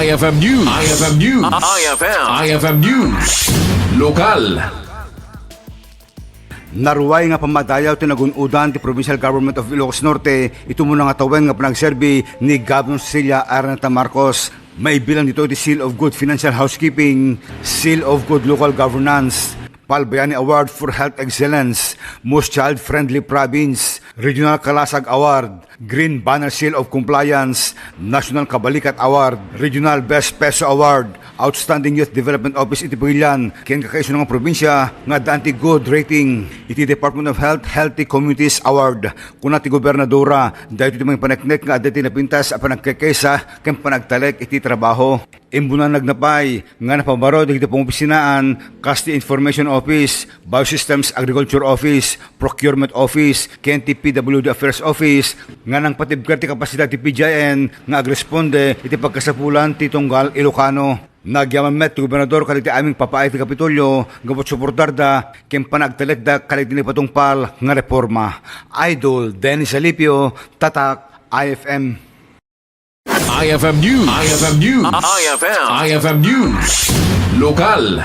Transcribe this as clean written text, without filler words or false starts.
IFM News. IFM News. IFM News. Lokal. Naruway nga pamadayaw tinagun-udan ti Provincial Government of Ilocos Norte ito muna nga tawen nga panagserbi ni Governor Cecilia Araneta Marcos. May bilang dito ti Seal of Good Financial Housekeeping, Seal of Good Local Governance, Palbayani Award for Health Excellence, Most Child-Friendly Province, Regional Kalasag Award, Green Banner Seal of Compliance, National Kabalikat Award, Regional Best Peso Award, Outstanding Youth Development Office iti Pagilian, ken kakaiso nga probinsya nga danti good rating, iti Department of Health Healthy Communities Award, kuna ti Gobernadora, dahil iti mga paneknek nga adati napintas a panagkakesa ken panagtalek iti trabaho. Imbunan nagnapay nga napabarod iti pangopisinaan, Casti Information Office, Biosystems Agriculture Office, Procurement Office, ken ti PWD Affairs Office, nga nang patibkar ti kapasidad ti PJN nga agresponde iti pagkasapulan ti Tunggal Ilocano. Nagyaman met ti Gobernador kalit ti aming papaay ti Kapitolyo gabot suportar da ken panagtalek da kalit ni patungpal nga reforma. Idol Dennis Alipio, Tatak, IFM. IFM News. IFM News. IFM News. Lokal.